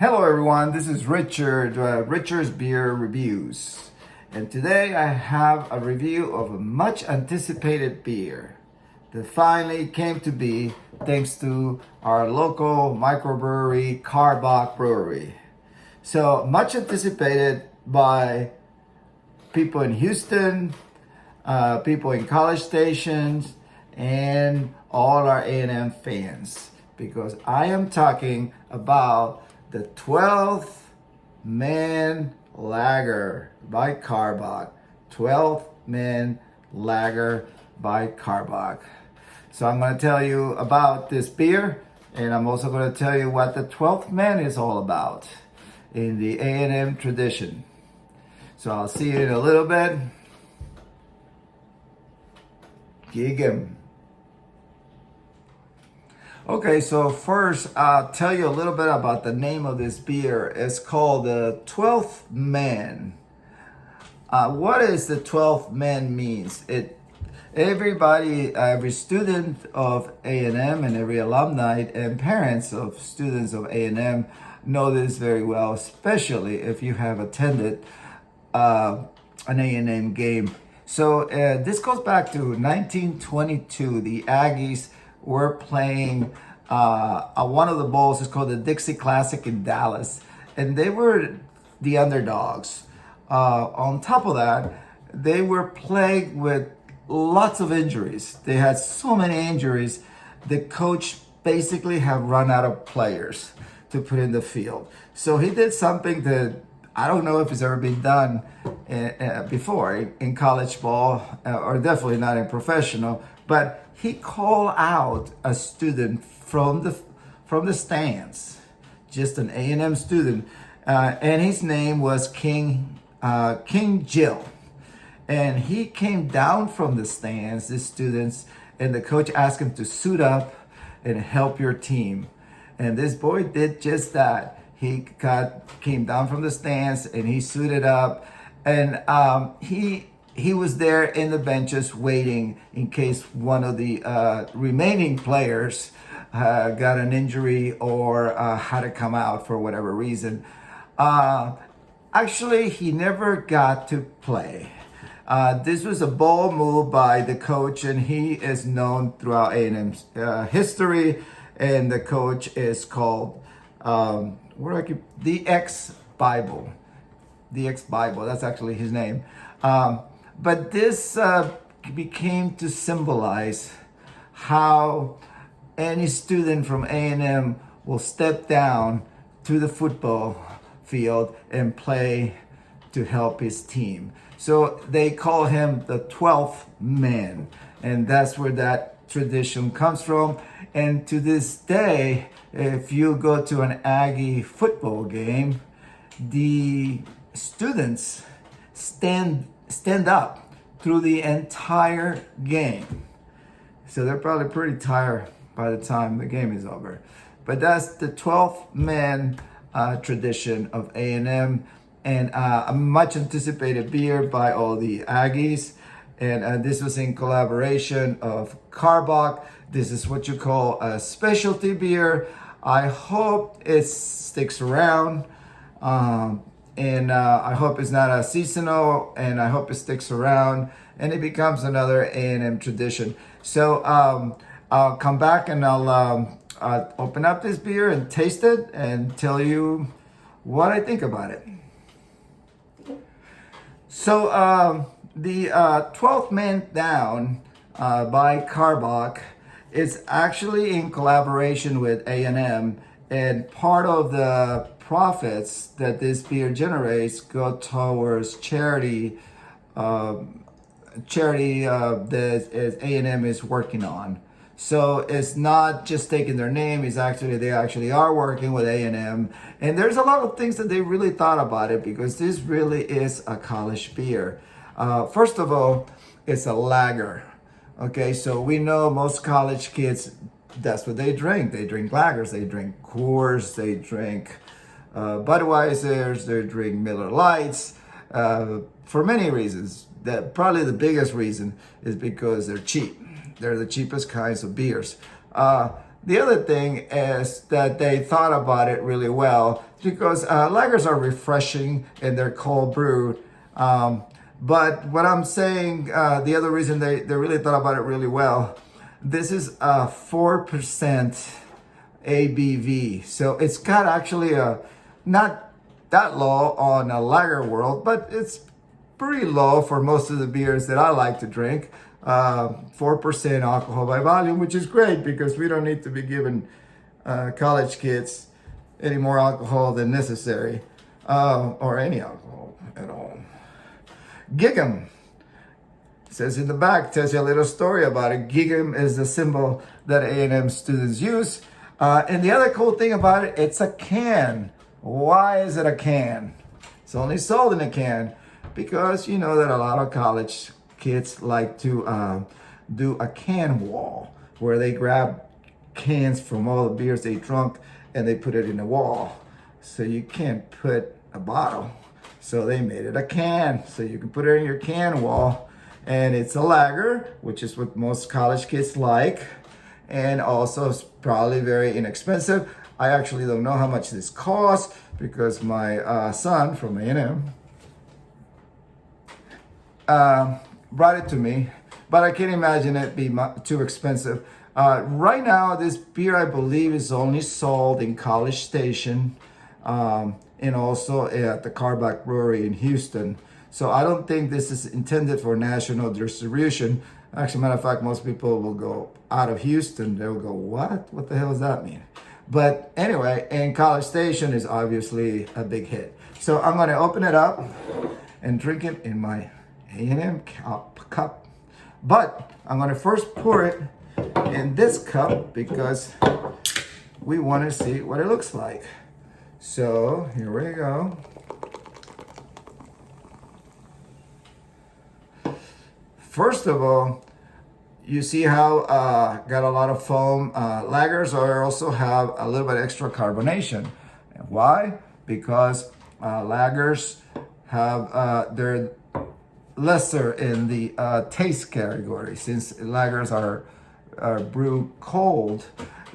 Hello everyone, this is Richard, Richard's Beer Reviews. And today I have a review of a much anticipated beer that finally came to be thanks to our local microbrewery, Karbach Brewery. So much anticipated by people in Houston, people in College Stations, and all our A&M fans, because I am talking about the 12th Man Lager by Karbach. 12th Man Lager by Karbach. So I'm going to tell you about this beer, and I'm also going to tell you what the 12th Man is all about in the A&M tradition. So I'll see you in a little bit. Gig 'em. Okay, so first I'll tell you a little bit about the name of this beer. It's called the 12th Man. What is the 12th Man means? Everybody, every student of A&M and every alumni and parents of students of A&M know this very well, especially if you have attended an A&M game. So this goes back to 1922. The Aggies were playing one of the bowls. It's called the Dixie Classic in Dallas, and they were the underdogs. On top of that, they were plagued with lots of injuries. They had so many injuries, the coach basically had run out of players to put in the field. So he did something that I don't know if it's ever been done before in college ball, or definitely not in professional, but he called out a student from the stands, just an A&M student, and his name was King Jill. And he came down from the stands, the students, and the coach asked him to suit up and help your team. And this boy did just that. He came down from the stands and he suited up, and he was there in the benches waiting in case one of the remaining players got an injury or had to come out for whatever reason. Actually, he never got to play. This was a bold move by the coach, and he is known throughout A&M's history, and the coach is called the Ex-Bible. The Ex-Bible, that's actually his name. But this became to symbolize how any student from A&M will step down to the football field and play to help his team. So they call him the 12th Man, and that's where that tradition comes from. And to this day, if you go to an Aggie football game, the students stand up through the entire game. So they're probably pretty tired by the time the game is over. But that's the 12th Man tradition of A&M, and a much anticipated beer by all the Aggies. And this was in collaboration of Karbach. This is what you call a specialty beer. I hope it sticks around. And I hope it's not a seasonal, and I hope it sticks around and it becomes another A&M tradition. So I'll come back and I'll open up this beer and taste it and tell you what I think about it. So the 12th Man Down by Karbach is actually in collaboration with A&M, and part of the profits that this beer generates go towards charity that A&M is working on. So it's not just taking their name, they actually are working with A&M. And there's a lot of things that they really thought about it, because this really is a college beer. First of all, it's a lager. Okay, so we know most college kids, that's what they drink. They drink lagers, they drink Coors, they drink Budweisers, they drink Miller Lights, for many reasons. Probably the biggest reason is because they're cheap. They're the cheapest kinds of beers. The other thing is that they thought about it really well because lagers are refreshing and they're cold brewed. But what I'm saying, the other reason they really thought about it really well, this is a 4% ABV. So it's got actually a not that low on a lager world, but it's pretty low for most of the beers that I like to drink. 4% alcohol by volume, which is great because we don't need to be giving college kids any more alcohol than necessary, or any alcohol at all. Gig'em says in the back, tells you a little story about it. Gig'em is the symbol that A&M students use. And the other cool thing about it, it's a can. Why is it a can? It's only sold in a can because you know that a lot of college kids like to do a can wall where they grab cans from all the beers they drunk and they put it in the wall. So you can't put a bottle. So they made it a can. So you can put it in your can wall. And it's a lager, which is what most college kids like. And also it's probably very inexpensive. I actually don't know how much this costs because my son from A&M brought it to me, but I can't imagine it be too expensive. Right now, this beer, I believe, is only sold in College Station and also at the Karbach Brewery in Houston. So I don't think this is intended for national distribution. Actually, matter of fact, most people will go out of Houston. They'll go, what? What the hell does that mean? But anyway, and College Station is obviously a big hit. So I'm gonna open it up and drink it in my A&M cup. But I'm gonna first pour it in this cup because we wanna see what it looks like. So here we go. First of all, you see how got a lot of foam. Lagers also have a little bit extra carbonation. And why? Because lagers have they're lesser in the taste category. Since lagers are brewed cold,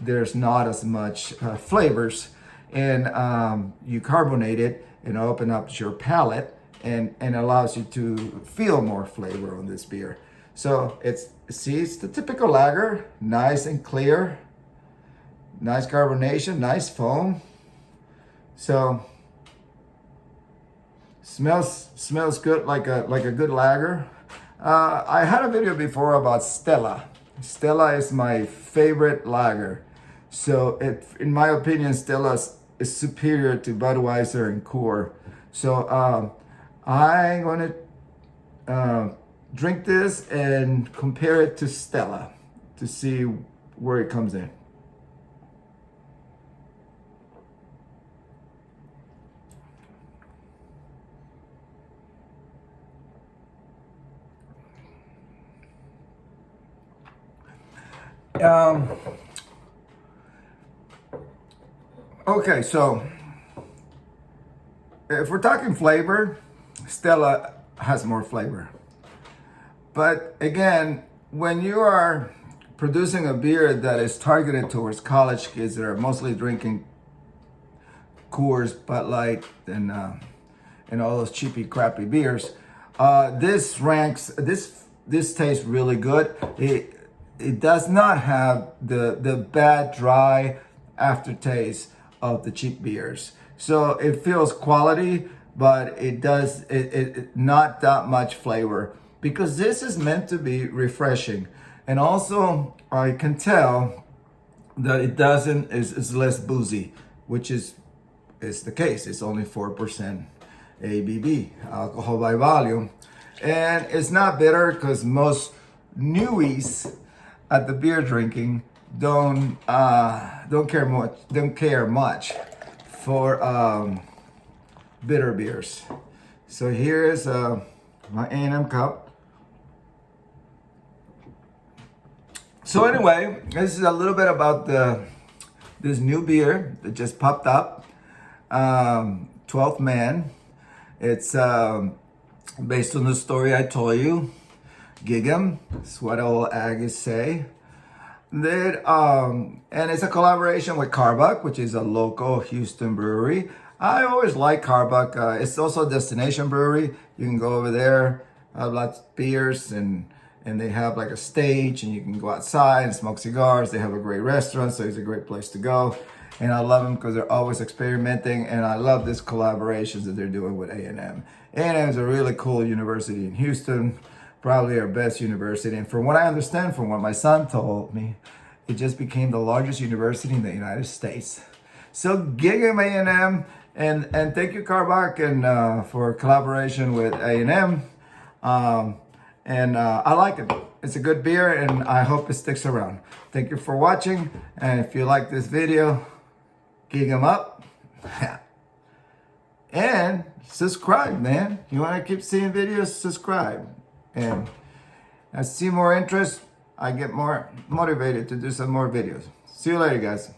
there's not as much flavors, and you carbonate it and open up your palate and allows you to feel more flavor on this beer. So it's the typical lager, nice and clear, nice carbonation, nice foam. So smells good like a good lager. I had a video before about Stella. Stella is my favorite lager. So in my opinion, Stella is superior to Budweiser and Coors. So I'm gonna drink this and compare it to Stella to see where it comes in. Okay, so if we're talking flavor, Stella has more flavor. But again, when you are producing a beer that is targeted towards college kids that are mostly drinking Coors, Bud Light, and all those cheapy, crappy beers, this tastes really good. It does not have the bad, dry aftertaste of the cheap beers. So it feels quality, but it not that much flavor, because this is meant to be refreshing. And also I can tell that it is less boozy, which is the case. It's only 4% ABV, alcohol by volume. And it's not bitter because most newies at the beer drinking don't care much for bitter beers. So here's my A&M cup. So anyway, this is a little bit about this new beer that just popped up, 12th Man. It's based on the story I told you. Gig'em, that's what all Aggies say. And it's a collaboration with Karbach, which is a local Houston brewery. I always like Karbach. It's also a destination brewery. You can go over there, have lots of beers, and they have like a stage, and you can go outside and smoke cigars. They have a great restaurant, so it's a great place to go. And I love them because they're always experimenting, and I love this collaborations that they're doing with A&M. A&M is a really cool university in Houston, probably our best university. And from what I understand, from what my son told me, it just became the largest university in the United States. So gig 'em A&M, and thank you Karbach and for collaboration with A&M. I like it. It's a good beer, and I hope it sticks around. Thank you for watching, and if you like this video, gig 'em up. And subscribe, man. You want to keep seeing videos, subscribe. And as I see more interest, I get more motivated to do some more videos. See you later, guys.